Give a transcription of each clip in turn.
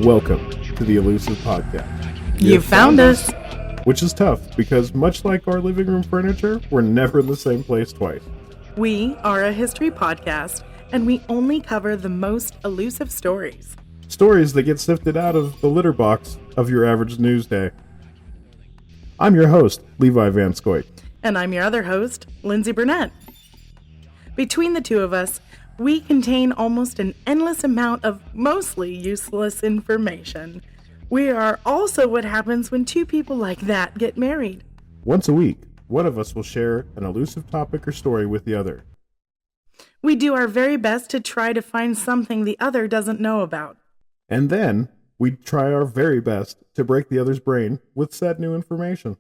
Welcome to the Elusive Podcast. You found us. Which is tough, because much like our living room furniture, we're never in the same place twice. We are a history podcast, and we only cover the most elusive stories. Stories that get sifted out of the litter box of your average news day. I'm your host, Levi Vanschoiack. And I'm your other host, Lyndsay Burnett. Between the two of us, we contain almost an endless amount of mostly useless information. We are also what happens when two people like that get married. Once a week, one of us will share an elusive topic or story with the other. We do our very best to try to find something the other doesn't know about. And then, we try our very best to break the other's brain with said new information.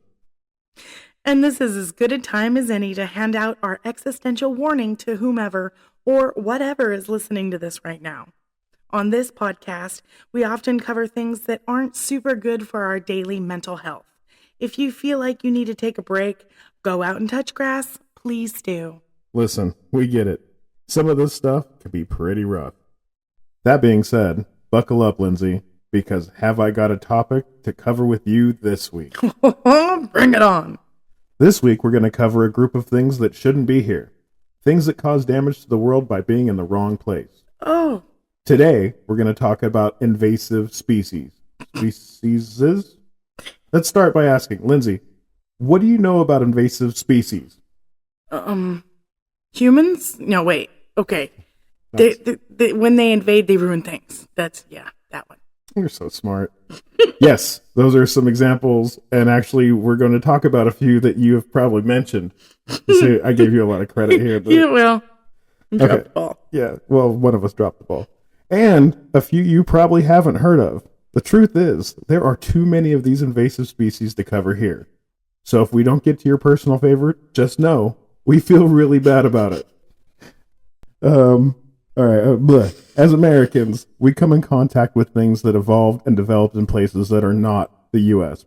And this is as good a time as any to hand out our existential warning to whomever or whatever is listening to this right now. On this podcast, we often cover things that aren't super good for our daily mental health. If you feel like you need to take a break, go out and touch grass, please do. Listen, we get it. Some of this stuff can be pretty rough. That being said, buckle up, Lyndsay, because have I got a topic to cover with you this week? Bring it on. This week, we're going to cover a group of things that shouldn't be here. Things that cause damage to the world by being in the wrong place. Oh. Today, we're going to talk about invasive species. Species? Let's start by asking, Lyndsay, what do you know about invasive species? Humans? No, wait. Okay. They, when they invade, they ruin things. That one. You're so smart. Yes, those are some examples, and actually, we're going to talk about a few that you have probably mentioned. See, I gave you a lot of credit here. But... Yeah, well, dropped the ball. Yeah, well, one of us dropped the ball. And a few you probably haven't heard of. The truth is, there are too many of these invasive species to cover here. So if we don't get to your personal favorite, just know, we feel really bad about it. All right, as Americans, we come in contact with things that evolved and developed in places that are not the U.S.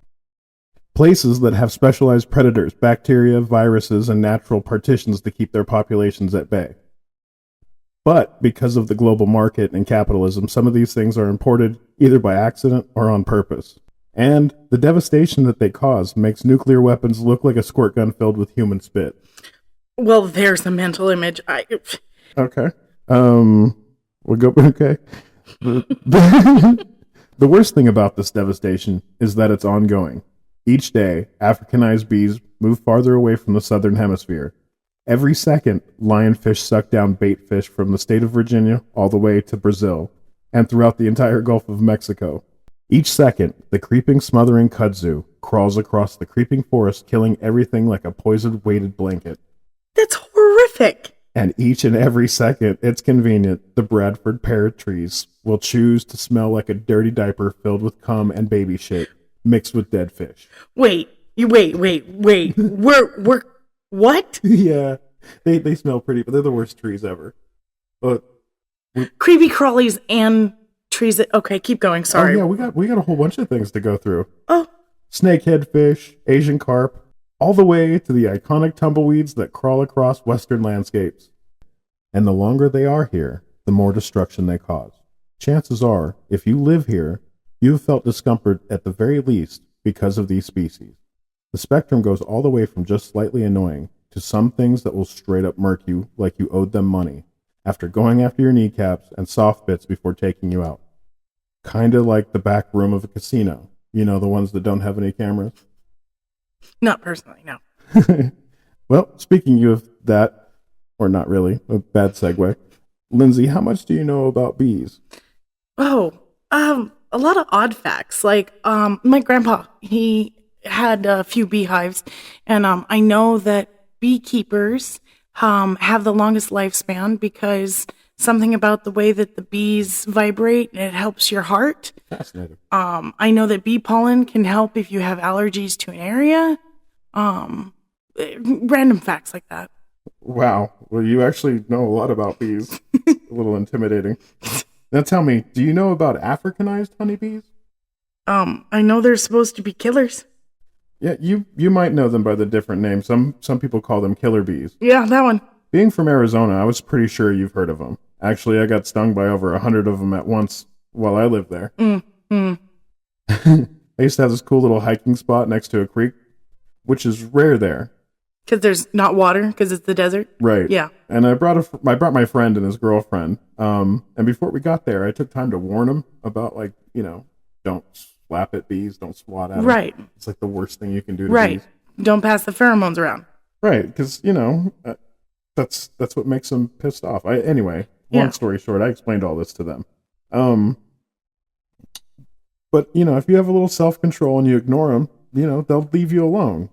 Places that have specialized predators, bacteria, viruses, and natural partitions to keep their populations at bay. But because of the global market and capitalism, some of these things are imported either by accident or on purpose. And the devastation that they cause makes nuclear weapons look like a squirt gun filled with human spit. Well, there's a mental image. Okay. We'll go. Okay. The worst thing about this devastation is that it's ongoing. Each day, Africanized bees move farther away from the southern hemisphere. Every second, lionfish suck down bait fish from the state of Virginia all the way to Brazil and throughout the entire Gulf of Mexico. Each second, the creeping, smothering kudzu crawls across the creeping forest, killing everything like a poison-weighted blanket. That's horrific. And each and every second, it's convenient, the Bradford parrot trees will choose to smell like a dirty diaper filled with cum and baby shit mixed with dead fish. Wait. We're what? Yeah, they smell pretty, but they're the worst trees ever. But creepy crawlies and trees that... Okay, keep going, sorry. Oh, yeah, we got a whole bunch of things to go through. Oh. Snakehead fish, Asian carp, all the way to the iconic tumbleweeds that crawl across western landscapes. And the longer they are here, the more destruction they cause. Chances are, if you live here, you've felt discomfort at the very least because of these species. The spectrum goes all the way from just slightly annoying to some things that will straight up murk you like you owed them money after going after your kneecaps and soft bits before taking you out. Kinda like the back room of a casino. You know, the ones that don't have any cameras? Not personally, no. Well, speaking of that, or not really, a bad segue. Lyndsay, how much do you know about bees? Oh, a lot of odd facts. Like, my grandpa, he had a few beehives, and I know that beekeepers have the longest lifespan because something about the way that the bees vibrate, it helps your heart. Fascinating. I know that bee pollen can help if you have allergies to an area. Random facts like that. Wow. Well, you actually know a lot about bees. A little intimidating. Now tell me, do you know about Africanized honeybees? I know they're supposed to be killers. Yeah, you might know them by the different names. Some people call them killer bees. Yeah, that one. Being from Arizona, I was pretty sure you've heard of them. Actually, I got stung by over 100 of them at once while I lived there. I used to have this cool little hiking spot next to a creek, which is rare there. Because there's not water, because it's the desert? Right. Yeah. And I brought my friend and his girlfriend. And before we got there, I took time to warn them about, like, don't slap at bees, don't swat at them. Right. It's like the worst thing you can do to bees. Don't pass the pheromones around. Right, because, that's what makes them pissed off. Anyway, long story short, I explained all this to them. But, if you have a little self-control and you ignore them, they'll leave you alone.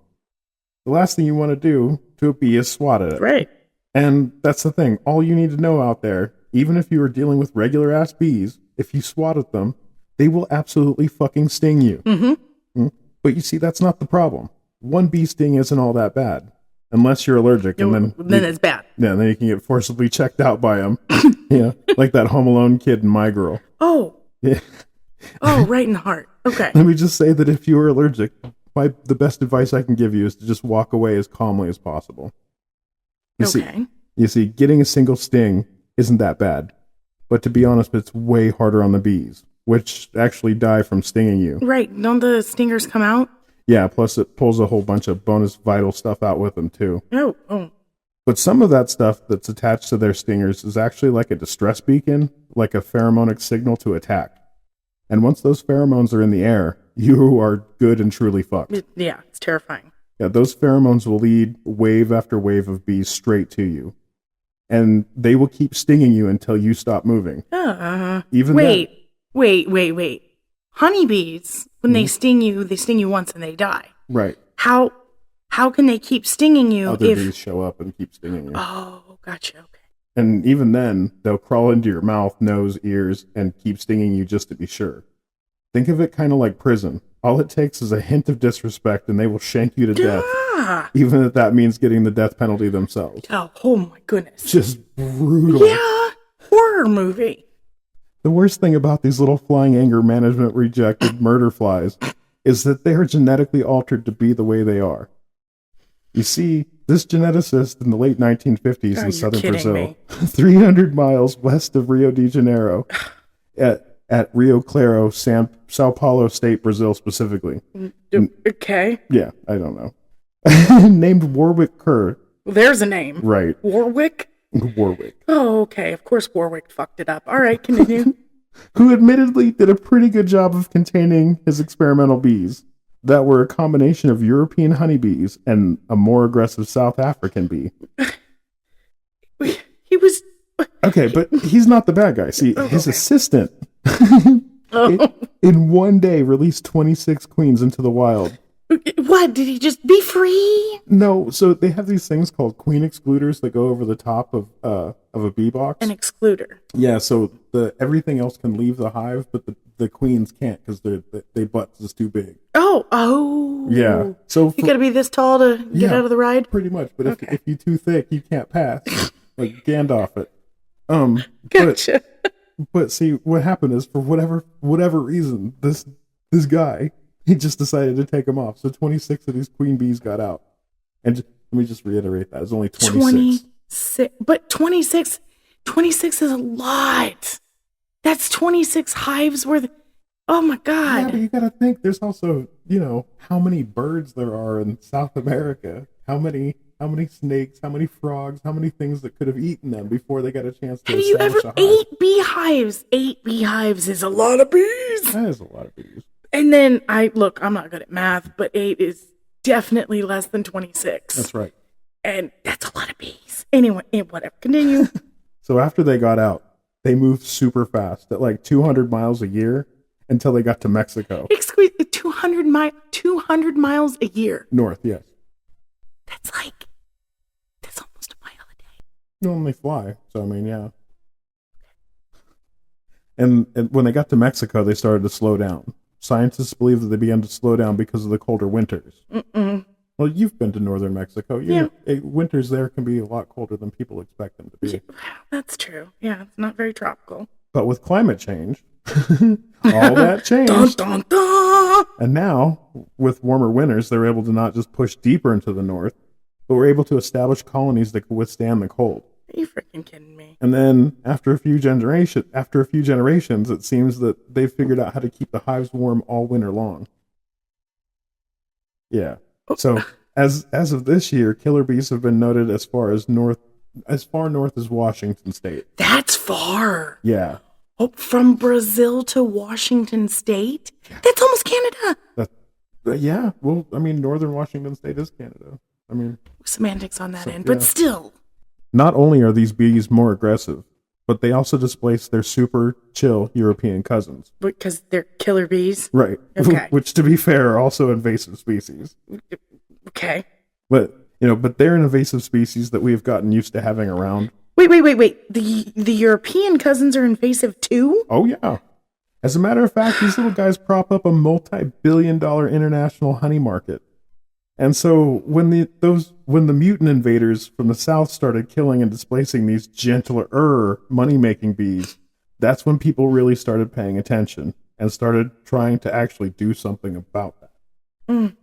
The last thing you want to do to a bee is swat at it. Right. And that's the thing. All you need to know out there, even if you are dealing with regular-ass bees, if you swat at them, they will absolutely fucking sting you. Mm-hmm. But you see, that's not the problem. One bee sting isn't all that bad. Unless you're allergic. And then it's bad. Yeah, then you can get forcibly checked out by them. Like that Home Alone kid in My Girl. Oh. Yeah. Oh, right in the heart. Okay. Let me just say that if you are allergic, the best advice I can give you is to just walk away as calmly as possible. You see, getting a single sting isn't that bad. But to be honest, it's way harder on the bees, which actually die from stinging you. Right. Don't the stingers come out? Yeah, plus it pulls a whole bunch of bonus vital stuff out with them, too. Oh. But some of that stuff that's attached to their stingers is actually like a distress beacon, like a pheromonic signal to attack. And once those pheromones are in the air, you are good and truly fucked. Yeah, it's terrifying. Yeah, those pheromones will lead wave after wave of bees straight to you. And they will keep stinging you until you stop moving. Wait. Honeybees, when they sting you once and they die. Right. How can they keep stinging you Other bees show up and keep stinging you. Oh, gotcha. Okay. And even then, they'll crawl into your mouth, nose, ears, and keep stinging you just to be sure. Think of it kind of like prison. All it takes is a hint of disrespect and they will shank you to death. Even if that means getting the death penalty themselves. Oh my goodness. Just brutal. Yeah. Horror movie. The worst thing about these little flying anger management rejected murder flies is that they are genetically altered to be the way they are. You see, this geneticist in the late 1950s in southern Brazil, 300 miles west of Rio de Janeiro, at Rio Claro, Sao Paulo State, Brazil specifically. Okay. Yeah, I don't know. Named Warwick Kerr. Well, there's a name. Right. Warwick? Warwick. Oh, okay. Of course Warwick fucked it up. All right, continue. Who admittedly did a pretty good job of containing his experimental bees that were a combination of European honeybees and a more aggressive South African bee. He was... Okay, but he's not the bad guy. See, his assistant in one day released 26 queens into the wild. What? Did he just be free? No, so they have these things called queen excluders that go over the top of a bee box. An excluder. Yeah, so everything else can leave the hive, but the queens can't because their butts is too big. Oh. Yeah. So you gotta be this tall to get out of the ride? Pretty much, but if you're too thick, you can't pass. Like Gandalf it. Gotcha. But see, what happened is for whatever reason, this guy, he just decided to take them off. So 26 of these queen bees got out. And let me just reiterate that. It's only 26. But 26 is a lot. That's 26 hives worth. Oh my God. Yeah, but you gotta think, there's also, how many birds there are in South America. How many snakes, how many frogs, how many things that could have eaten them before they got a chance to establish a hive. 8 beehives? 8 beehives is a lot of bees. That is a lot of bees. And then I'm not good at math, but 8 is definitely less than 26. That's right. And that's a lot of bees. Anyway, whatever. Continue. So after they got out, they moved super fast at like 200 miles a year until they got to Mexico. Excuse me, 200 miles a year. North, yes. That's almost a mile a day. No, when they fly. So, I mean, yeah. And when they got to Mexico, they started to slow down. Scientists believe that they began to slow down because of the colder winters. Well, you've been to northern Mexico. Winters there can be a lot colder than people expect them to be. That's true. Yeah, it's not very tropical. But with climate change, all that changed. Dun, dun, dun. And now, with warmer winters, they're able to not just push deeper into the north, but we're able to establish colonies that can withstand the cold. Are you freaking kidding me? And then after a few generations, it seems that they've figured out how to keep the hives warm all winter long. Yeah. So as of this year, killer bees have been noted as far north as Washington State. That's far. Yeah. Oh, from Brazil to Washington State? That's almost Canada. Yeah. Well, I mean, northern Washington State is Canada. I mean, semantics on that end, but still. Not only are these bees more aggressive, but they also displace their super chill European cousins. Because they're killer bees? Right. Okay. Which, to be fair, are also invasive species. Okay. But they're an invasive species that we've gotten used to having around. Wait. The European cousins are invasive too? Oh, yeah. As a matter of fact, these little guys prop up a multi-billion-dollar international honey market. And so when the mutant invaders from the south started killing and displacing these gentler money-making bees, that's when people really started paying attention and started trying to actually do something about that. Mm.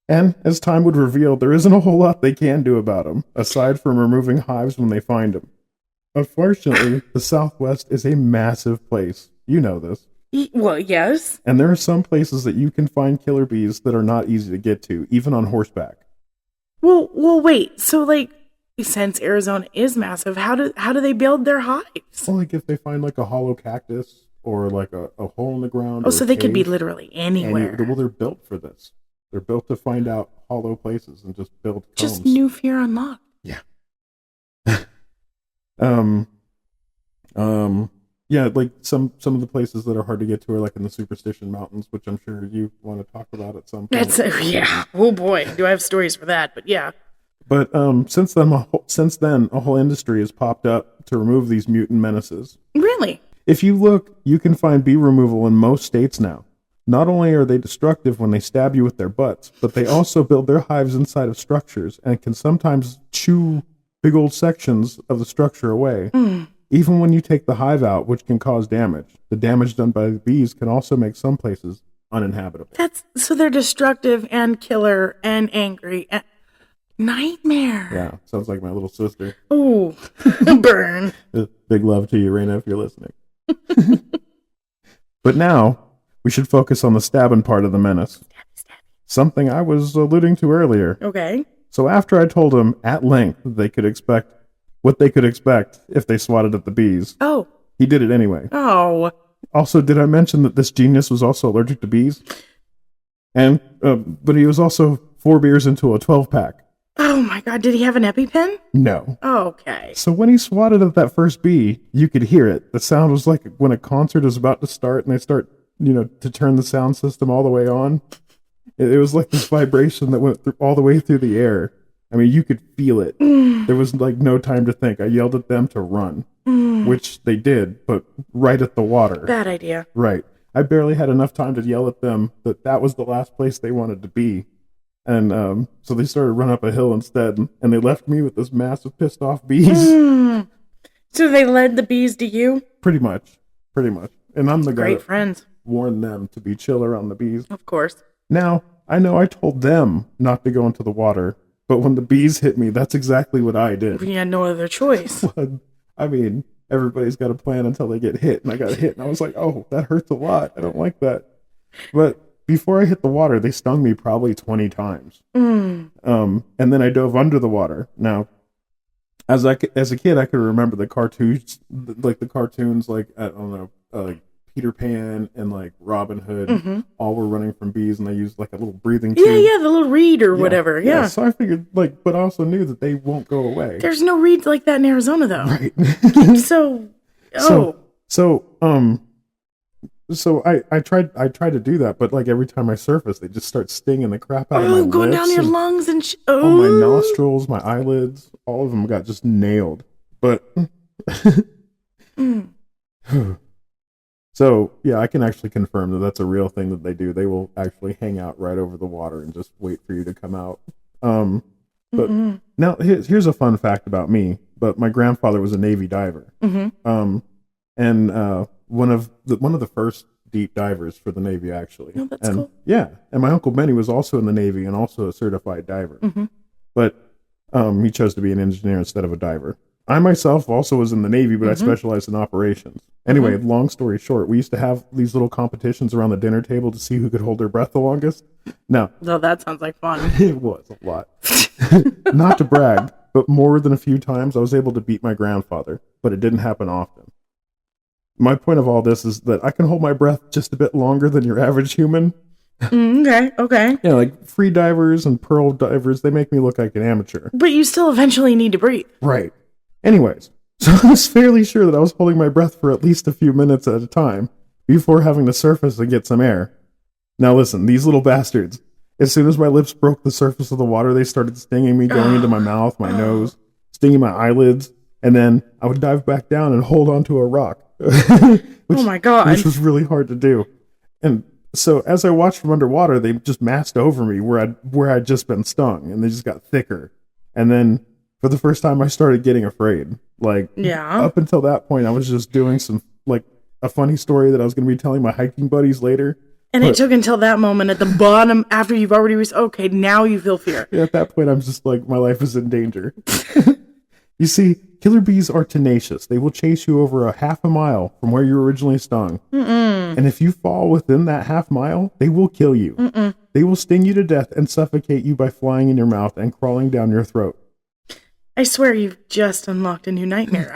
And as time would reveal, there isn't a whole lot they can do about them, aside from removing hives when they find them. Unfortunately, the Southwest is a massive place. You know this. Well, yes. And there are some places that you can find killer bees that are not easy to get to, even on horseback. Well, wait. So, like, since Arizona is massive, how do they build their hives? Well, like if they find like a hollow cactus or like a hole in the ground. Oh, so they could be literally anywhere. Well, they're built for this. They're built to find out hollow places and just build combs. Just new fear unlocked. Yeah. Yeah, like some of the places that are hard to get to are like in the Superstition Mountains, which I'm sure you want to talk about at some point. Yeah. Oh boy, do I have stories for that? But yeah. But since then, a whole industry has popped up to remove these mutant menaces. Really? If you look, you can find bee removal in most states now. Not only are they destructive when they stab you with their butts, but they also build their hives inside of structures and can sometimes chew big old sections of the structure away. Even when you take the hive out, which can cause damage. The damage done by the bees can also make some places uninhabitable. So they're destructive and killer and angry. And nightmare. Yeah, sounds like my little sister. Oh, burn. Big love to you, Raina, if you're listening. But now, we should focus on the stabbing part of the menace. Stabby. Something I was alluding to earlier. Okay. So after I told them at length what they could expect if they swatted at the bees. Oh. He did it anyway. Oh. Also, did I mention that this genius was also allergic to bees? And, but he was also 4 beers into a 12-pack. Oh my God, did he have an EpiPen? No. Okay. So when he swatted at that first bee, you could hear it. The sound was like when a concert is about to start and they start, to turn the sound system all the way on. It was like this vibration that went all the way through the air. I mean, you could feel it. There was like no time to think. I yelled at them to run, which they did, but right at the water. Bad idea. Right. I barely had enough time to yell at them that was the last place they wanted to be. And so they started running up a hill instead, and they left me with this massive pissed off bees. So they led the bees to you? Pretty much. And I'm the guy Great that friends. warned them to be chill around the bees. Of course. Now, I know I told them not to go into the water, but when the bees hit me, that's exactly what I did. We had no other choice. I mean, everybody's got a plan until they get hit, and I got hit, and I was like, oh, that hurts a lot. I don't like that. But before I hit the water, they stung me probably 20 times. And then I dove under the water. Now, as a kid, I could remember the cartoons, like I don't know, like Peter Pan and like Robin Hood, all were running from bees, and they used like a little breathing tube. Yeah, the little reed or whatever. Yeah. So I figured, but I also knew that they won't go away. There's no reeds like that in Arizona, though. Right. So I tried to do that, but like every time I surface, they just start stinging the crap out of my lips. Going down your lungs and all my nostrils, my eyelids, all of them got just nailed. But so yeah, I can actually confirm that that's a real thing that they do. They will actually hang out right over the water and just wait for you to come out. But now here's a fun fact about me. But my grandfather was a Navy diver. And one of the first deep divers for the Navy, actually. Oh, that's cool. Yeah, and my Uncle Benny was also in the Navy and also a certified diver. But he chose to be an engineer instead of a diver. I myself also was in the Navy, but I specialized in operations. Anyway, long story short, we used to have these little competitions around the dinner table to see who could hold their breath the longest. Now, Oh, that sounds like fun. it was a lot. Not to brag, but more than a few times I was able to beat my grandfather, but it didn't happen often. My point of all this is that I can hold my breath just a bit longer than your average human. Okay. Yeah, like free divers and pearl divers, they make me look like an amateur. But you still eventually need to breathe. Right. Anyways, so I was fairly sure that I was holding my breath for at least a few minutes at a time before having to surface and get some air. Now listen, these little bastards, as soon as my lips broke the surface of the water, they started stinging me, going into my mouth, my nose, stinging my eyelids, and then I would dive back down and hold onto a rock. Oh my God. Which was really hard to do. And so as I watched from underwater, they just massed over me where I'd just been stung, and they just got thicker. And then for the first time, I started getting afraid. Like, up until that point, I was just doing some, like, a funny story that I was going to be telling my hiking buddies later. And it took until that moment at the bottom after you've already okay, now you feel fear. At that point, I'm just like, my life is in danger. You see, killer bees are tenacious. They will chase you over a half a mile from where you originally stung. And if you fall within that half mile, they will kill you. They will sting you to death and suffocate you by flying in your mouth and crawling down your throat. I swear you've just unlocked a new nightmare.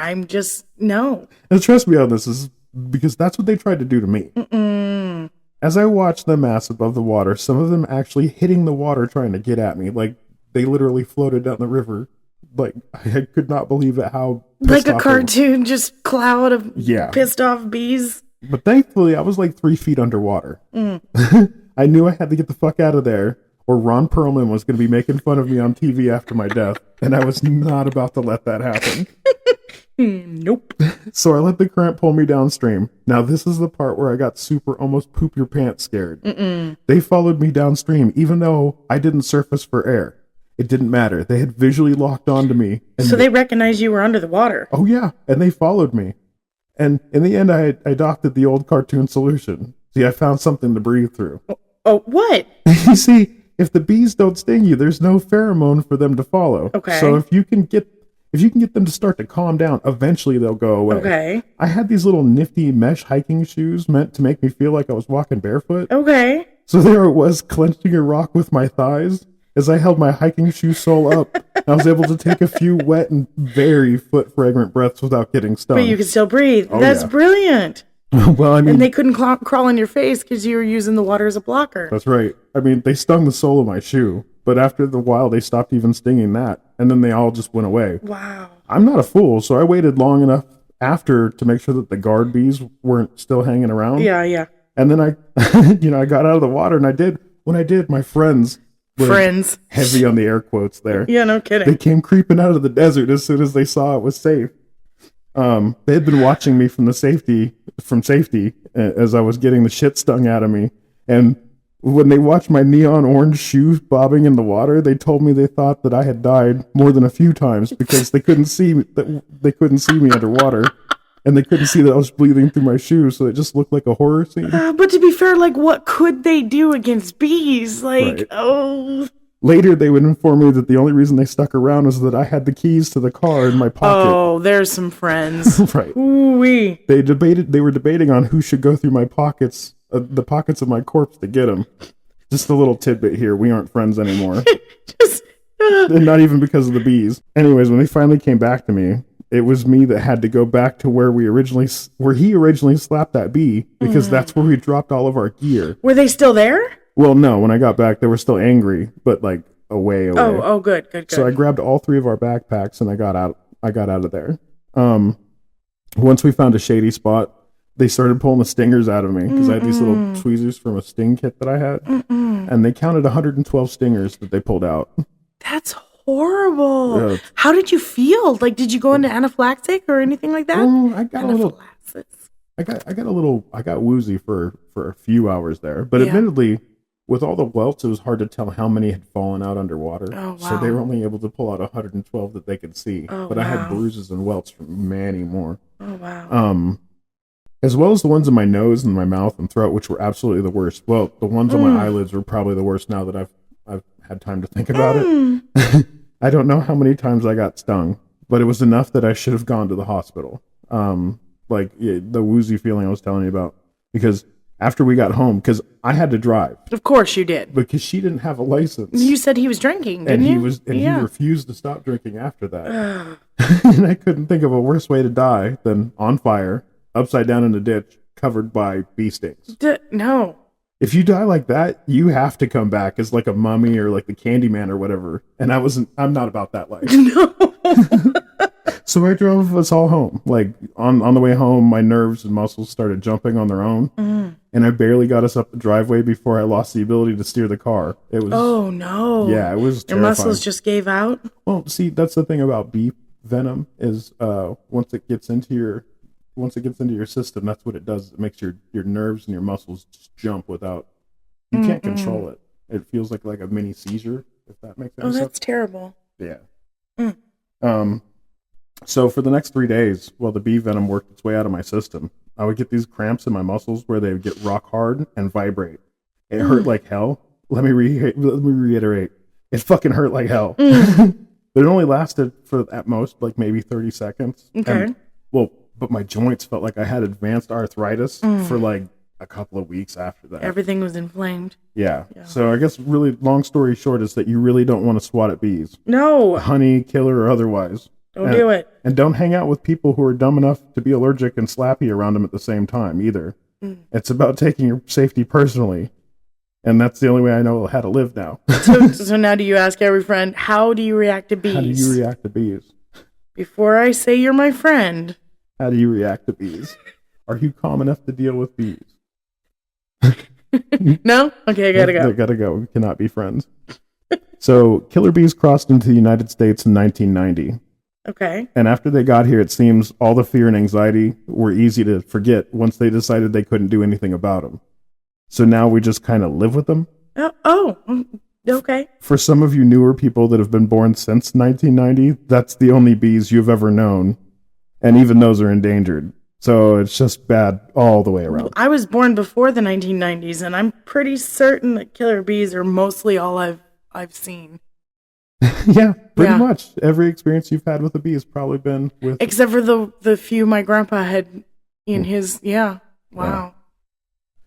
No. And trust me on this, is because that's what they tried to do to me. As I watched them mass above the water, some of them actually hitting the water trying to get at me. Like, they literally floated down the river. Like, I could not believe it, how like a cartoon, just cloud of pissed off bees. But thankfully, I was like 3 feet underwater. I knew I had to get the fuck out of there, or Ron Perlman was going to be making fun of me on TV after my death, and I was not about to let that happen. Nope. So I let the current pull me downstream. Now this is the part where I got super almost poop your pants scared. They followed me downstream, even though I didn't surface for air. It didn't matter. They had visually locked onto me. So they recognized you were under the water. Oh yeah, and they followed me. And in the end, I adopted the old cartoon solution. See, I found something to breathe through. Oh, what? You see, if the bees don't sting you, there's no pheromone for them to follow. Okay. So if you can get them to start to calm down, eventually they'll go away. Okay. I had these little nifty mesh hiking shoes meant to make me feel like I was walking barefoot. Okay. So there it was, clenching a rock with my thighs as I held my hiking shoe sole up. I was able to take a few wet and very foot fragrant breaths without getting stung. But you could still breathe. Oh, That's yeah. brilliant. Well, I mean, and they couldn't crawl in your face because you were using the water as a blocker. That's right. I mean, they stung the sole of my shoe, but after the while, they stopped even stinging that, and then they all just went away. Wow. I'm not a fool, so I waited long enough after to make sure that the guard bees weren't still hanging around. Yeah. And then I, I got out of the water, and when I did, my friends were heavy on the air quotes there. Yeah, no kidding. They came creeping out of the desert as soon as they saw it was safe. They had been watching me from safety as I was getting the shit stung out of me. And when they watched my neon orange shoes bobbing in the water, they told me they thought that I had died more than a few times because they couldn't see me, underwater. And they couldn't see that I was bleeding through my shoes, so it just looked like a horror scene. But to be fair, like, what could they do against bees? Like, Right. oh... Later, they would inform me that the only reason they stuck around was that I had the keys to the car in my pocket. Oh, there's some friends. Right. Ooh-wee. They were debating on who should go through my pockets, the pockets of my corpse to get them. Just a little tidbit here. We aren't friends anymore. And not even because of the bees. Anyways, when they finally came back to me, it was me that had to go back to where he originally slapped that bee, because that's where we dropped all of our gear. Were they still there? Well, no, when I got back, they were still angry, but like away. Oh, good. So I grabbed all 3 of our backpacks and I got out of there. Once we found a shady spot, they started pulling the stingers out of me because I had these little tweezers from a sting kit that I had, and they counted 112 stingers that they pulled out. That's horrible. Yeah. How did you feel? Like, did you go into anaphylactic or anything like that? I got a little. I got woozy for a few hours there, but admittedly, with all the welts, it was hard to tell how many had fallen out underwater. Oh, wow. So they were only able to pull out 112 that they could see. Oh, but I had bruises and welts from many more. Oh, wow. As well as the ones in my nose and my mouth and throat, which were absolutely the worst. Well, the ones on my eyelids were probably the worst now that I've had time to think about it. I don't know how many times I got stung, but it was enough that I should have gone to the hospital. The woozy feeling I was telling you about. Because after we got home, because I had to drive. Of course you did. Because she didn't have a license. You said he was drinking, didn't you? He refused to stop drinking after that. And I couldn't think of a worse way to die than on fire, upside down in a ditch, covered by bee stings. No. If you die like that, you have to come back as like a mummy or like the Candyman or whatever. And I'm not about that life. No. So I drove us all home. Like on the way home, my nerves and muscles started jumping on their own. And I barely got us up the driveway before I lost the ability to steer the car. It was. Oh no. Yeah, it was terrifying. Your muscles just gave out? Well, see, that's the thing about bee venom is once it gets into your system, that's what it does. It makes your nerves and your muscles just jump without. You can't control it. It feels like a mini seizure, if that makes any sense. Oh, that's terrible. Yeah. So for the next 3 days, while the bee venom worked its way out of my system, I would get these cramps in my muscles where they would get rock hard and vibrate. It hurt like hell. Let me reiterate. It fucking hurt like hell. But it only lasted for at most like maybe 30 seconds. Okay. But my joints felt like I had advanced arthritis for like a couple of weeks after that. Everything was inflamed. Yeah. So I guess really long story short is that you really don't want to swat at bees. No. Honey, killer, or otherwise. Don't do it. And don't hang out with people who are dumb enough to be allergic and slappy around them at the same time either. It's about taking your safety personally. And that's the only way I know how to live now. So now do you ask every friend, how do you react to bees? How do you react to bees? Before I say you're my friend. How do you react to bees? Are you calm enough to deal with bees? No? Okay, I gotta go. I gotta go. We cannot be friends. So, killer bees crossed into the United States in 1990. Okay. And after they got here, it seems all the fear and anxiety were easy to forget once they decided they couldn't do anything about them. So now we just kind of live with them. Okay. For some of you newer people that have been born since 1990, that's the only bees you've ever known. And even those are endangered. So it's just bad all the way around. I was born before the 1990s, and I'm pretty certain that killer bees are mostly all I've seen. Yeah, pretty much. Every experience you've had with a bee has probably been with... Except for the few my grandpa had in his... Yeah. Wow. Yeah.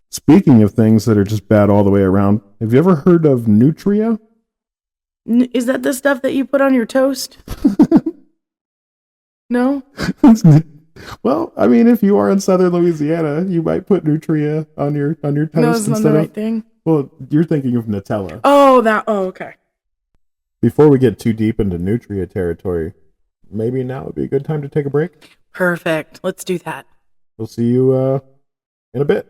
Speaking of things that are just bad all the way around, have you ever heard of nutria? Is that the stuff that you put on your toast? No? Well, I mean, if you are in southern Louisiana, you might put nutria on your toast. No, it's not the right thing. Well, you're thinking of Nutella. Oh, okay. Before we get too deep into nutria territory, maybe now would be a good time to take a break. Perfect. Let's do that. We'll see you in a bit.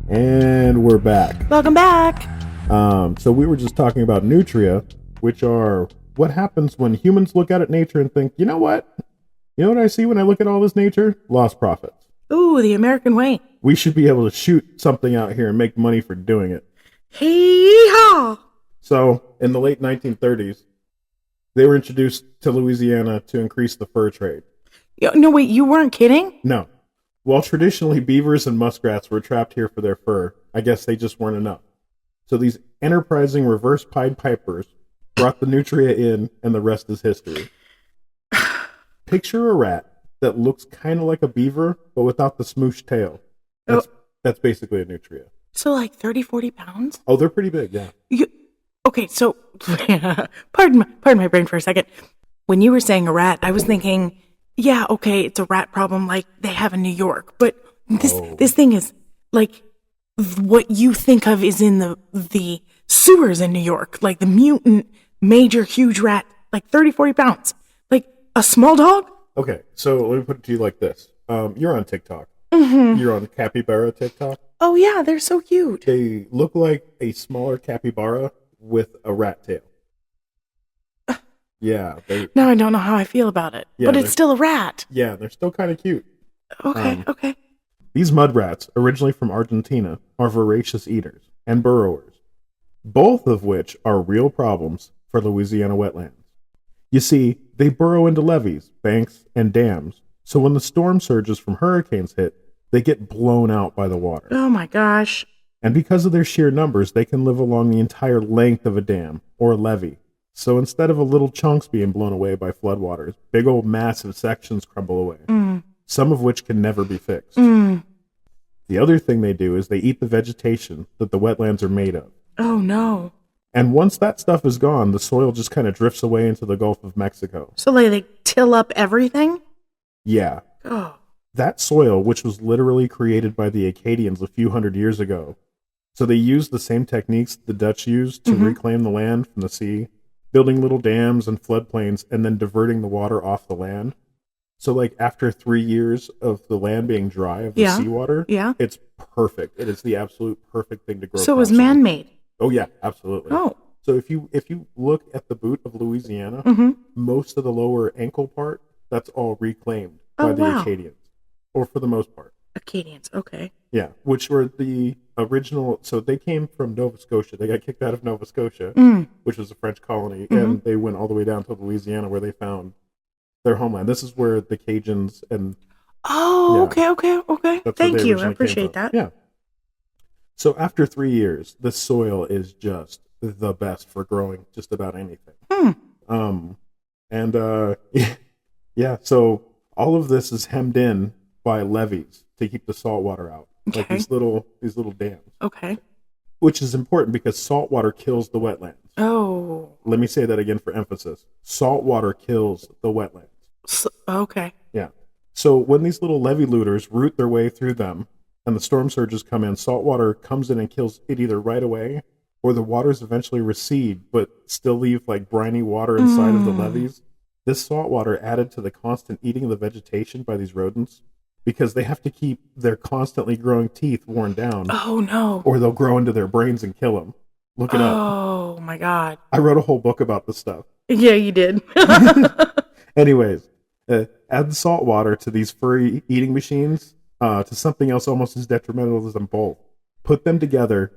And we're back. Welcome back. So we were just talking about nutria, which are what happens when humans look out at nature and think, you know what? You know what I see when I look at all this nature? Lost profits. Ooh, the American way. We should be able to shoot something out here and make money for doing it. Hee-haw! So, in the late 1930s, they were introduced to Louisiana to increase the fur trade. No, wait, you weren't kidding? No. While traditionally beavers and muskrats were trapped here for their fur, I guess they just weren't enough. So these enterprising reverse Pied Pipers brought the nutria in, and the rest is history. Picture a rat that looks kind of like a beaver, but without the smoosh tail. That's basically a nutria. So like 30, 40 pounds? Oh, they're pretty big, yeah. Okay, so, pardon my brain for a second. When you were saying a rat, I was thinking, yeah, okay, it's a rat problem like they have in New York. But this thing is like what you think of is in the sewers in New York. Like the mutant, major, huge rat, like 30, 40 pounds. Like a small dog? Okay, so let me put it to you like this. You're on TikTok. Mm-hmm. You're on capybara TikTok. Oh, yeah, they're so cute. They look like a smaller capybara with a rat tail. Yeah. Now I don't know how I feel about it, but it's still a rat. Yeah, they're still kind of cute. Okay. These mud rats, originally from Argentina, are voracious eaters and burrowers, both of which are real problems for Louisiana wetlands. You see, they burrow into levees, banks, and dams, so when the storm surges from hurricanes hit, they get blown out by the water. Oh my gosh. And because of their sheer numbers, they can live along the entire length of a dam or a levee. So instead of a little chunks being blown away by floodwaters, big old massive sections crumble away, some of which can never be fixed. The other thing they do is they eat the vegetation that the wetlands are made of. Oh, no. And once that stuff is gone, the soil just kind of drifts away into the Gulf of Mexico. So they till up everything? Yeah. Oh. That soil, which was literally created by the Acadians a few hundred years ago. So they used the same techniques the Dutch used to reclaim the land from the sea, building little dams and floodplains, and then diverting the water off the land. So, like, after 3 years of the land being dry of the seawater, it's perfect. It is the absolute perfect thing to grow. So it was man-made? Oh, yeah, absolutely. Oh. So if you look at the boot of Louisiana, most of the lower ankle part, that's all reclaimed by the Acadians, or for the most part. Acadians, okay. Yeah, which were the original. So they came from Nova Scotia. They got kicked out of Nova Scotia, which was a French colony, and they went all the way down to Louisiana where they found their homeland. This is where the Cajuns and... Oh, yeah, okay. Thank you. I appreciate that. Yeah. So after 3 years, the soil is just the best for growing just about anything. Yeah, so all of this is hemmed in by levees to keep the salt water out. Okay. Like these little dams. Okay. Which is important because salt water kills the wetlands. Oh. Let me say that again for emphasis. Salt water kills the wetlands. Okay. Yeah. So when these little levee looters root their way through them and the storm surges come in, salt water comes in and kills it either right away or the waters eventually recede but still leave like briny water inside of the levees. This salt water added to the constant eating of the vegetation by these rodents because they have to keep their constantly growing teeth worn down. Oh, no. Or they'll grow into their brains and kill them. Look it up. Oh, my God. I wrote a whole book about this stuff. Yeah, you did. Anyways, add the salt water to these furry eating machines to something else almost as detrimental as them both. Put them together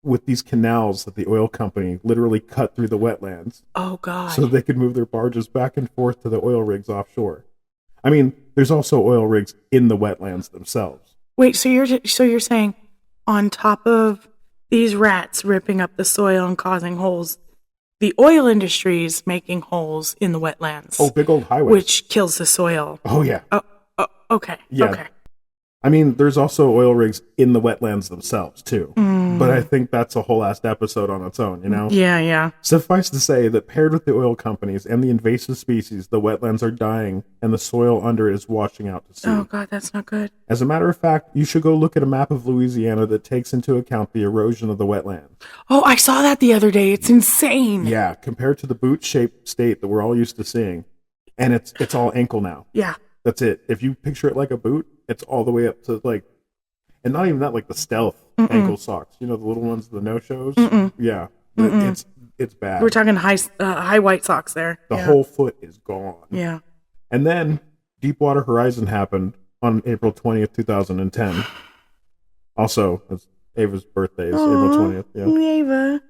with these canals that the oil company literally cut through the wetlands. Oh, God. So they could move their barges back and forth to the oil rigs offshore. I mean, there's also oil rigs in the wetlands themselves. Wait, so you're saying on top of these rats ripping up the soil and causing holes, the oil industry is making holes in the wetlands. Oh, big old highways. Which kills the soil. Oh, yeah. Oh, okay. Yeah. Okay. I mean, there's also oil rigs in the wetlands themselves, too. But I think that's a whole last episode on its own, you know? Yeah. Suffice to say that paired with the oil companies and the invasive species, the wetlands are dying and the soil under it is washing out to sea. Oh, God, that's not good. As a matter of fact, you should go look at a map of Louisiana that takes into account the erosion of the wetland. Oh, I saw that the other day. It's insane. Yeah, compared to the boot-shaped state that we're all used to seeing. And it's all ankle now. Yeah. That's it. If you picture it like a boot, it's all the way up to like, and not even that, like the stealth ankle socks. You know, the little ones, the no-shows? Yeah. It's bad. We're talking high white socks there. The whole foot is gone. Yeah. And then Deepwater Horizon happened on April 20th, 2010. Also, it's Ava's birthday is April 20th. Yeah. Ava.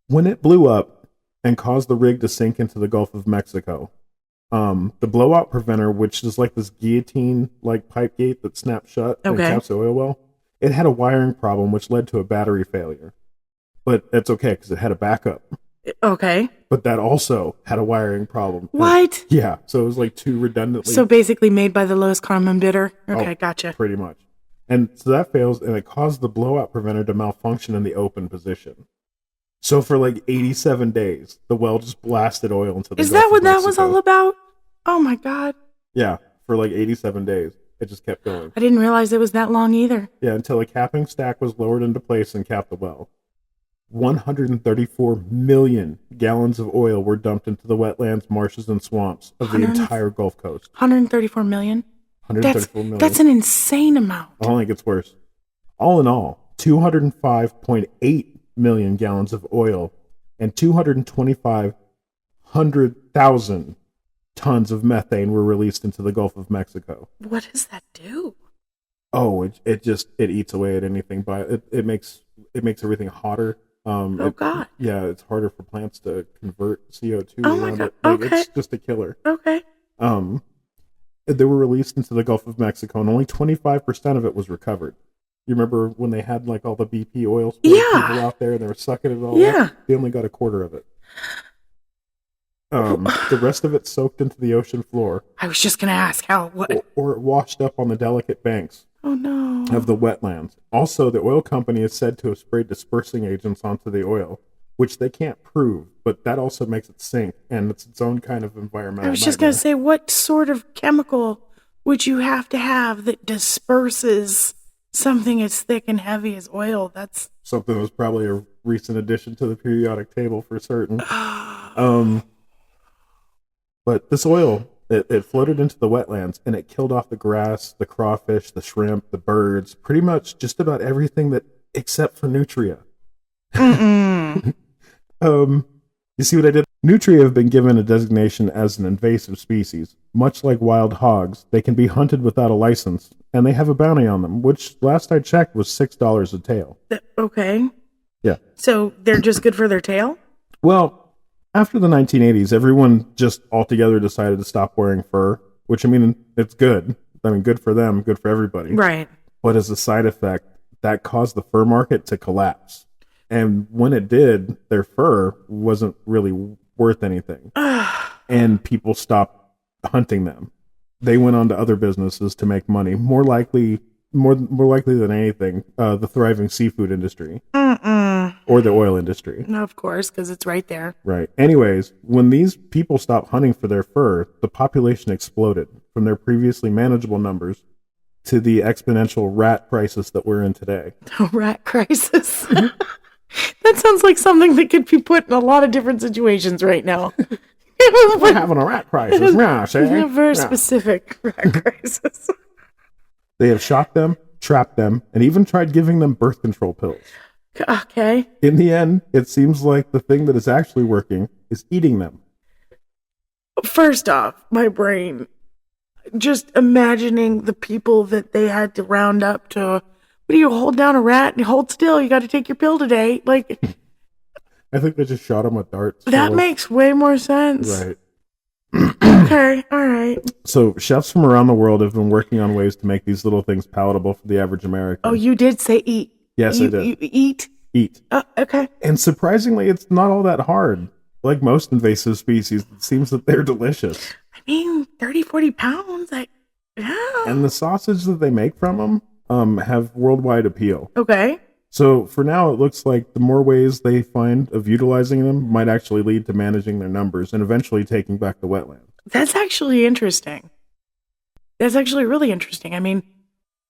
When it blew up and caused the rig to sink into the Gulf of Mexico, the blowout preventer, which is like this guillotine-like pipe gate that snaps shut and caps the oil well, it had a wiring problem which led to a battery failure. But it's okay because it had a backup. Okay. But that also had a wiring problem. What? Yeah. So it was like two redundantly. So basically made by the lowest common bidder. Okay, gotcha. Pretty much. And so that fails, and it caused the blowout preventer to malfunction in the open position. So for like 87 days, the well just blasted oil into the Is Gulf that what of that Mexico. was all about? Oh my God. Yeah, for like 87 days. It just kept going. I didn't realize it was that long either. Yeah, until a capping stack was lowered into place and capped the well. 134 million gallons of oil were dumped into the wetlands, marshes, and swamps of the entire Gulf Coast. 134 million? 134 million. That's an insane amount. I don't think it's worse. All in all, 205.8 million gallons of oil and 225,000 tons of methane were released into the Gulf of Mexico. What does that do? Oh, it eats away at anything. It makes everything hotter. God. Yeah, it's harder for plants to convert CO2 Oh my around God. it. Like, Okay. It's just a killer. Okay. They were released into the Gulf of Mexico, and only 25% of it was recovered. You remember when they had like all the BP oil spill people out there and they were sucking it all up? They only got a quarter of it. The rest of it soaked into the ocean floor. I was just going to ask how. What? Or it washed up on the delicate banks of the wetlands. Also, the oil company is said to have sprayed dispersing agents onto the oil, which they can't prove, but that also makes it sink, and it's its own kind of environmental I was just going to say, what sort of chemical would you have to have that disperses something as thick and heavy as oil? That's something that was probably a recent addition to the periodic table for certain. But this oil, it floated into the wetlands, and it killed off the grass, the crawfish, the shrimp, the birds, pretty much just about everything that except for nutria. You see what I did? Nutria have been given a designation as an invasive species. Much like wild hogs, they can be hunted without a license, and they have a bounty on them, which last I checked was $6 a tail. Okay. Yeah. So they're just good for their tail? Well, after the 1980s, everyone just altogether decided to stop wearing fur, which, I mean, it's good. I mean, good for them, good for everybody. Right. But as a side effect, that caused the fur market to collapse. And when it did, their fur wasn't really worth anything. And people stopped hunting them. They went on to other businesses to make money. More likely than anything, the thriving seafood industry. Or the oil industry. No, of course, because it's right there. Right. Anyways, when these people stopped hunting for their fur, the population exploded from their previously manageable numbers to the exponential rat crisis that we're in today. A rat crisis? That sounds like something that could be put in a lot of different situations right now. We're having a rat crisis. A very specific rat crisis. They have shot them, trapped them, and even tried giving them birth control pills. Okay. In the end, it seems like the thing that is actually working is eating them. First off, my brain, just imagining the people that they had to round up to, what do you hold down a rat and hold still? You got to take your pill today. Like, I think they just shot them with darts. That makes way more sense. Right. Okay, all right. So chefs from around the world have been working on ways to make these little things palatable for the average American. Oh, you did say eat. Yes, I did. You eat? Eat. Okay. And surprisingly, it's not all that hard. Like most invasive species, it seems that they're delicious. I mean, 30, 40 pounds. Yeah. And the sausage that they make from them have worldwide appeal. Okay. So for now, it looks like the more ways they find of utilizing them might actually lead to managing their numbers and eventually taking back the wetland. That's actually interesting. That's actually really interesting. I mean,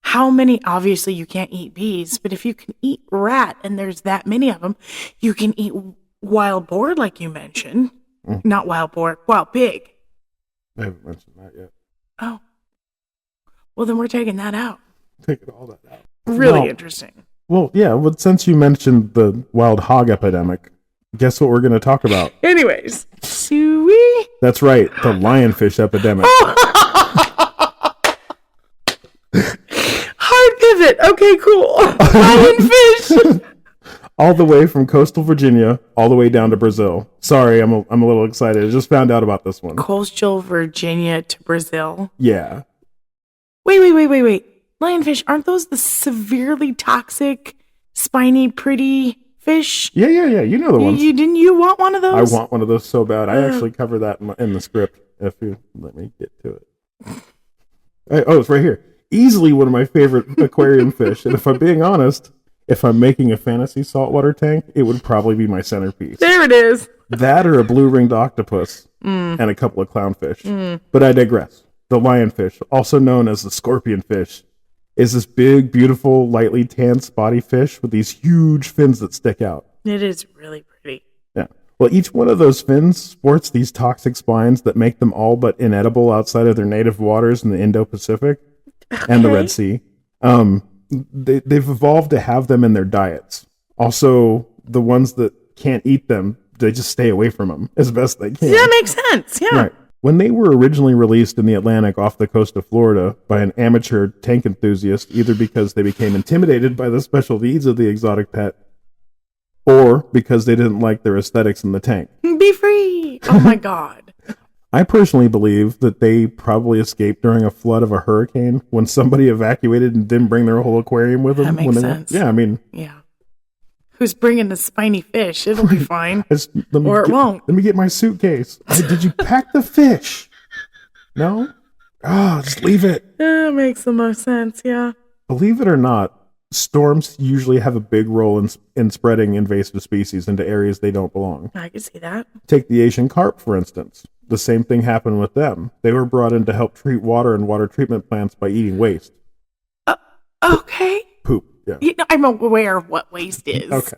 how many, obviously you can't eat bees, but if you can eat rat and there's that many of them, you can eat wild boar like you mentioned. Not wild boar, wild pig. I haven't mentioned that yet. Oh. Well, then we're taking that out. Taking all that out. Really interesting. Well, yeah, but since you mentioned the wild hog epidemic, guess what we're going to talk about? Anyways. Suey? That's right, the lionfish epidemic. Hard pivot. Okay, cool. Lionfish. All the way from coastal Virginia, all the way down to Brazil. Sorry, I'm a little excited. I just found out about this one. Coastal Virginia to Brazil? Yeah. Wait. Lionfish, aren't those the severely toxic, spiny, pretty fish? Yeah. You know the ones. Didn't you want one of those? I want one of those so bad. I actually cover that in the script. If you let me get to it. It's right here. Easily one of my favorite aquarium fish. And if I'm being honest, if I'm making a fantasy saltwater tank, it would probably be my centerpiece. There it is. That or a blue-ringed octopus and a couple of clownfish. But I digress. The lionfish, also known as the scorpionfish, is this big, beautiful, lightly tanned spotty fish with these huge fins that stick out. It is really pretty. Yeah. Well, each one of those fins sports these toxic spines that make them all but inedible outside of their native waters in the Indo-Pacific and the Red Sea. They've evolved to have them in their diets. Also, the ones that can't eat them, they just stay away from them as best they can. That makes sense, yeah. Right. When they were originally released in the Atlantic off the coast of Florida by an amateur tank enthusiast, either because they became intimidated by the special needs of the exotic pet, or because they didn't like their aesthetics in the tank. Be free! Oh my god. I personally believe that they probably escaped during a flood of a hurricane when somebody evacuated and didn't bring their whole aquarium with them. That makes sense. Yeah, I mean... Yeah. Who's bringing the spiny fish? It'll be fine. Or it won't. Let me get my suitcase. Did you pack the fish? No? Just leave it. That makes the most sense, yeah. Believe it or not, storms usually have a big role in spreading invasive species into areas they don't belong. I can see that. Take the Asian carp, for instance. The same thing happened with them. They were brought in to help treat water and water treatment plants by eating waste. Okay. Poop, yeah. I'm aware of what waste is. Okay.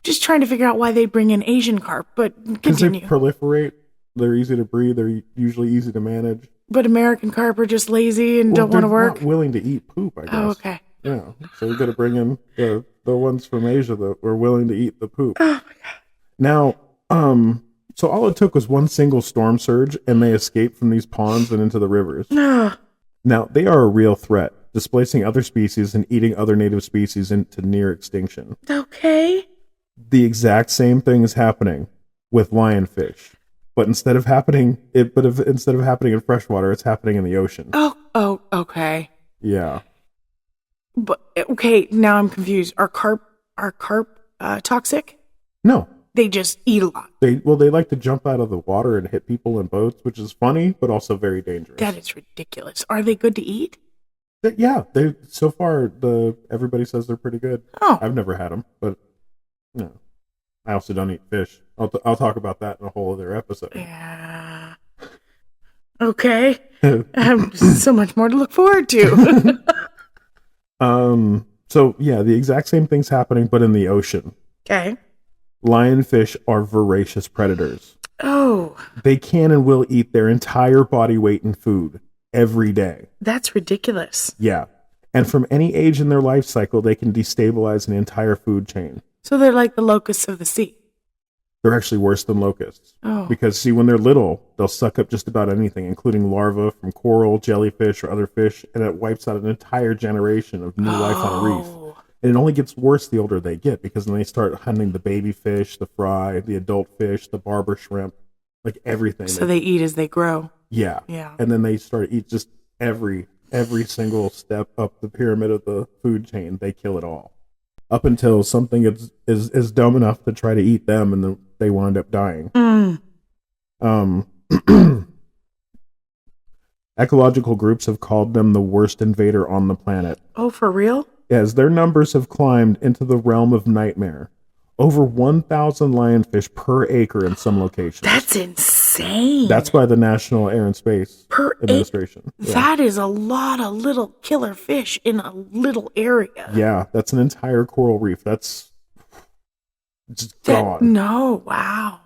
Just trying to figure out why they bring in Asian carp, but continue. Because they proliferate. They're easy to breed. They're usually easy to manage. But American carp are just lazy and don't want to work? They're not willing to eat poop, I guess. Oh, okay. Yeah. So we got to bring in the ones from Asia that were willing to eat the poop. Oh, my God. Now, so all it took was one single storm surge, and they escaped from these ponds and into the rivers. No. Now, they are a real threat, displacing other species and eating other native species into near extinction. Okay. The exact same thing is happening with lionfish. But instead of happening in freshwater, it's happening in the ocean. Oh, okay. Yeah. But okay, now I'm confused. Are carp toxic? No. They just eat a lot. They like to jump out of the water and hit people in boats, which is funny, but also very dangerous. That is ridiculous. Are they good to eat? Yeah, so far everybody says they're pretty good. Oh. I've never had them, but no. I also don't eat fish. I'll talk about that in a whole other episode. Yeah. Okay. So much more to look forward to. So yeah, the exact same thing's happening, but in the ocean. Okay. Lionfish are voracious predators. Oh. They can and will eat their entire body weight in food every day. That's ridiculous. Yeah. And from any age in their life cycle, they can destabilize an entire food chain. So they're like the locusts of the sea. They're actually worse than locusts. Oh. Because, see, when they're little, they'll suck up just about anything, including larvae from coral, jellyfish, or other fish, and it wipes out an entire generation of new life on a reef. And it only gets worse the older they get, because then they start hunting the baby fish, the fry, the adult fish, the barber shrimp, like everything. So they eat as they grow. Yeah. Yeah. And then they start to eat just every single step up the pyramid of the food chain. They kill it all. Up until something is dumb enough to try to eat them, and they wind up dying. Ecological groups have called them the worst invader on the planet. Oh, for real? As their numbers have climbed into the realm of nightmare. Over 1,000 lionfish per acre in some locations. That's insane. That's by the National Air and Space Administration. Yeah. That is a lot of little killer fish in a little area. Yeah, that's an entire coral reef. That's just gone. No, wow.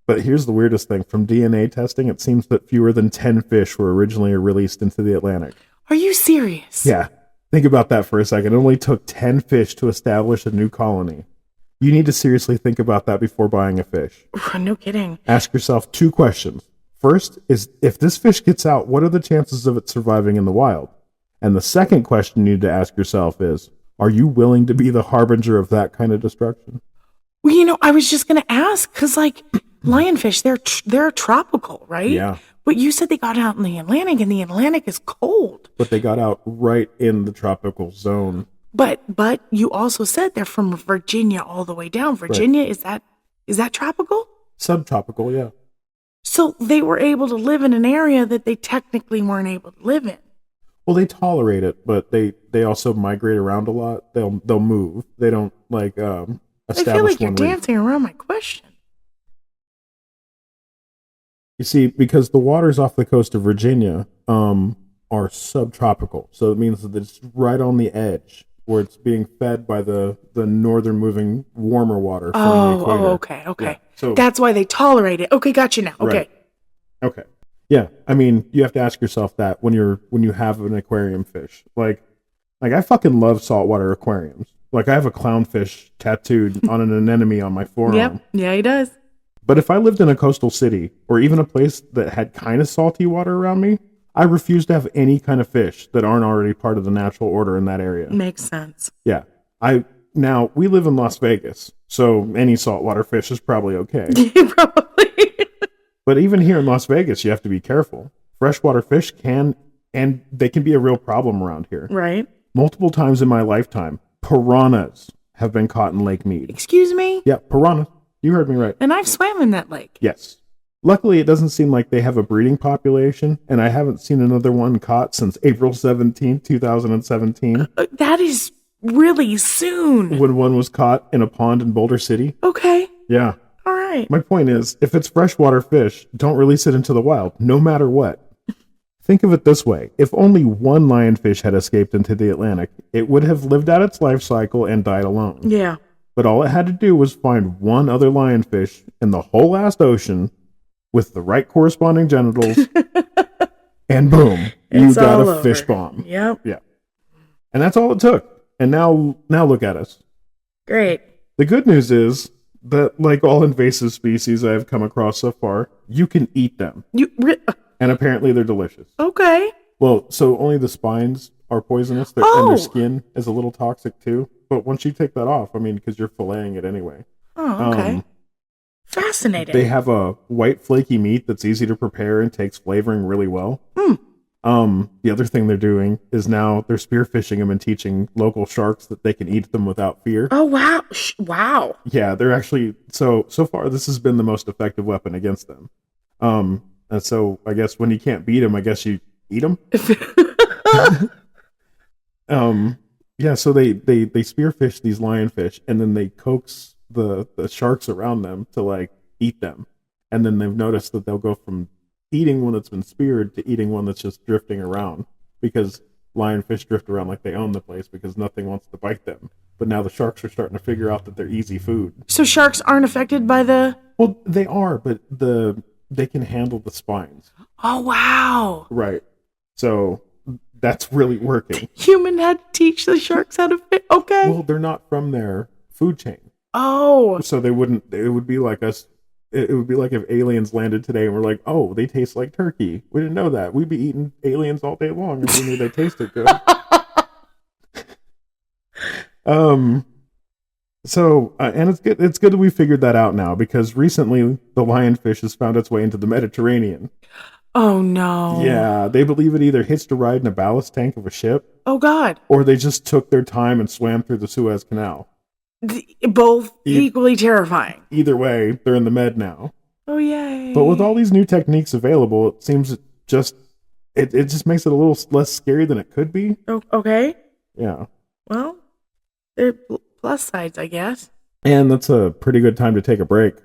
But here's the weirdest thing. From DNA testing, it seems that fewer than 10 fish were originally released into the Atlantic. Are you serious? Yeah. Think about that for a second. It only took 10 fish to establish a new colony. You need to seriously think about that before buying a fish. No kidding. Ask yourself 2 questions. First is, if this fish gets out, what are the chances of it surviving in the wild? And the second question you need to ask yourself is, are you willing to be the harbinger of that kind of destruction? Well, I was just going to ask, because like lionfish, they're tropical, right? Yeah. But you said they got out in the Atlantic, and the Atlantic is cold. But they got out right in the tropical zone. But you also said they're from Virginia all the way down. Virginia, right. Is that tropical? Subtropical, yeah. So they were able to live in an area that they technically weren't able to live in. Well, they tolerate it, but they also migrate around a lot. They'll move. They don't establish. I feel like you're dancing around my question. You see, because the waters off the coast of Virginia are subtropical, so it means that it's right on the edge where it's being fed by the northern moving warmer water from the equator. Oh, okay. Yeah. So that's why they tolerate it. Okay, got you now. Okay. Right. Okay. Yeah, I mean, you have to ask yourself that when you have an aquarium fish. Like I fucking love saltwater aquariums. Like I have a clownfish tattooed on an anemone on my forearm. Yep. Yeah, he does. But if I lived in a coastal city or even a place that had kind of salty water around me, I refuse to have any kind of fish that aren't already part of the natural order in that area. Makes sense. Yeah. Now, we live in Las Vegas, so any saltwater fish is probably okay. Probably. But even here in Las Vegas, you have to be careful. Freshwater fish they can be a real problem around here. Right. Multiple times in my lifetime, piranhas have been caught in Lake Mead. Excuse me? Yeah, piranha. You heard me right. And I've swam in that lake. Yes. Luckily, it doesn't seem like they have a breeding population, and I haven't seen another one caught since April 17, 2017. That is really soon. When one was caught in a pond in Boulder City. Okay. Yeah. All right. My point is, if it's freshwater fish, don't release it into the wild, no matter what. Think of it this way. If only one lionfish had escaped into the Atlantic, it would have lived out its life cycle and died alone. Yeah. But all it had to do was find one other lionfish in the whole vast ocean with the right corresponding genitals, and boom, you got a fish bomb. Yep. Yeah. And that's all it took. And now look at us. Great. The good news is that, like all invasive species I've come across so far, you can eat them. And apparently they're delicious. Okay. Well, so only the spines are poisonous, and their skin is a little toxic too. But once you take that off, I mean, because you're filleting it anyway. Oh, okay. Fascinating. They have a white flaky meat that's easy to prepare and takes flavoring really well. The other thing they're doing is now they're spearfishing them and teaching local sharks that they can eat them without fear. Oh, wow. Wow. Yeah, they're actually, so far this has been the most effective weapon against them. And so I guess when you can't beat them, I guess you eat them. Yeah, so they spearfish these lionfish, and then they coax the sharks around them to like eat them. And then they've noticed that they'll go from eating one that's been speared to eating one that's just drifting around, because lionfish drift around like they own the place because nothing wants to bite them. But now the sharks are starting to figure out that they're easy food. So sharks aren't affected by the... Well, they are, but they can handle the spines. Oh, wow. Right. So that's really working. Human had to teach the sharks how to fish. Okay. Well, they're not from their food chain. Oh. So it would be like us. It would be like if aliens landed today and we're like, oh, they taste like turkey. We didn't know that. We'd be eating aliens all day long if we knew they tasted good. So, and it's good that we figured that out now, because recently the lionfish has found its way into the Mediterranean. Oh, no. Yeah, they believe it either hitched a ride in a ballast tank of a ship. Oh, God. Or they just took their time and swam through the Suez Canal. Both equally terrifying. Either way, they're in the Med now. Oh, yay. But with all these new techniques available, it seems it just makes it a little less scary than it could be. Oh, okay. Yeah. Well, there are plus sides, I guess. And that's a pretty good time to take a break.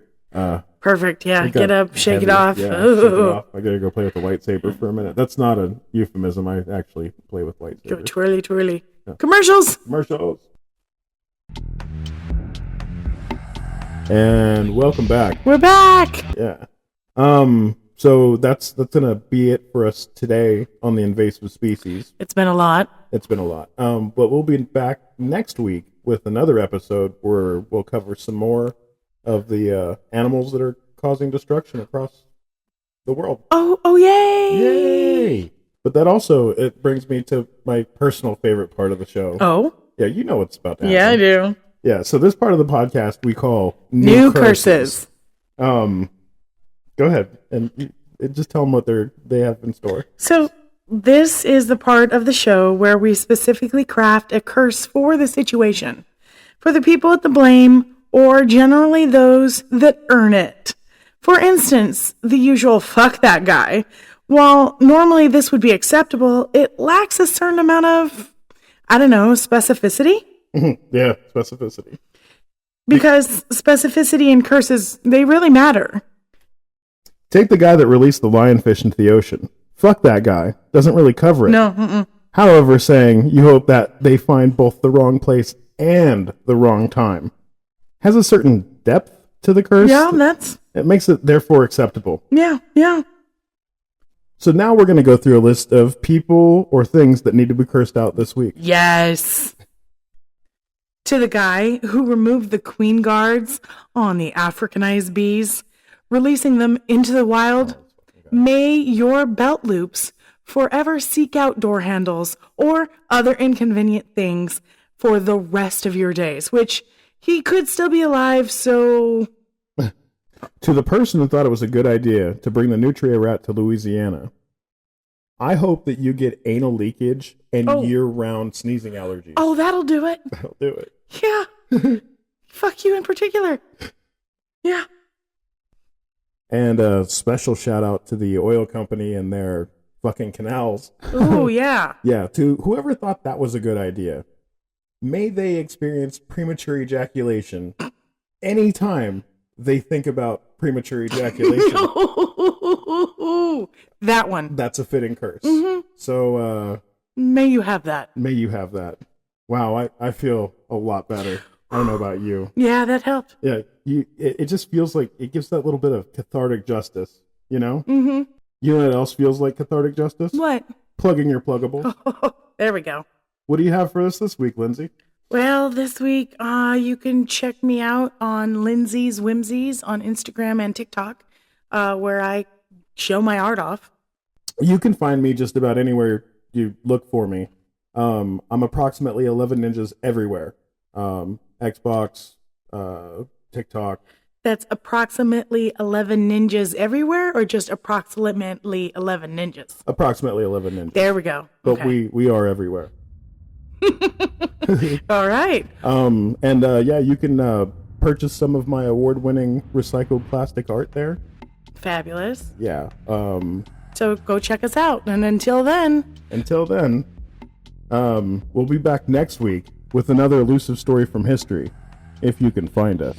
Perfect. Yeah. Get up, shake it off. Yeah, shake it off. I gotta go play with the lightsaber for a minute. That's not a euphemism. I actually play with lightsabers. Go twirly, twirly. Yeah. Commercials. And welcome back. We're back. Yeah. So that's gonna be it for us today on the invasive species. It's been a lot. But we'll be back next week with another episode where we'll cover some more of the animals that are causing destruction across the world. Oh, yay! But that also, it brings me to my personal favorite part of the show. Oh? Yeah, you know what's about to happen. Yeah, I do. Yeah, so this part of the podcast we call New Curses. Go ahead and just tell them what they have in store. So this is the part of the show where we specifically craft a curse for the situation, for the people at the blame, or generally those that earn it. For instance, the usual fuck that guy. While normally this would be acceptable, it lacks a certain amount of, specificity. Yeah, specificity. Because specificity and curses, they really matter. Take the guy that released the lionfish into the ocean. Fuck that guy. Doesn't really cover it. No. Mm-mm. However, saying you hope that they find both the wrong place and the wrong time has a certain depth to the curse. Yeah, it makes it therefore acceptable. Yeah. So now we're going to go through a list of people or things that need to be cursed out this week. Yes. To the guy who removed the queen guards on the Africanized bees, releasing them into the wild, may your belt loops forever seek out door handles or other inconvenient things for the rest of your days, which he could still be alive, so To the person who thought it was a good idea to bring the nutria rat to Louisiana, I hope that you get anal leakage and year-round sneezing allergies. Oh, that'll do it. That'll do it. Yeah. Fuck you in particular. Yeah. And a special shout out to the oil company and their fucking canals. Oh, yeah. Yeah, to whoever thought that was a good idea. May they experience premature ejaculation anytime they think about premature ejaculation. That one. That's a fitting curse. Mm-hmm. So, may you have that. May you have that. Wow, I feel a lot better. I don't know about you. Yeah, that helped. Yeah, it just feels like it gives that little bit of cathartic justice, you know? Mm-hmm. You know what else feels like cathartic justice? What? Plugging your pluggables. There we go. What do you have for us this week, Lyndsay? Well, this week, you can check me out on Lyndsay's Whimsies on Instagram and TikTok, where I show my art off. You can find me just about anywhere you look for me. I'm approximately 11 ninjas everywhere. Xbox, TikTok. That's approximately 11 ninjas everywhere, or just approximately 11 ninjas? Approximately 11 ninjas. There we go. But okay. we are everywhere. All right. Yeah, you can purchase some of my award-winning recycled plastic art there. Fabulous. Yeah. So go check us out. And until then, we'll be back next week with another elusive story from history, if you can find us.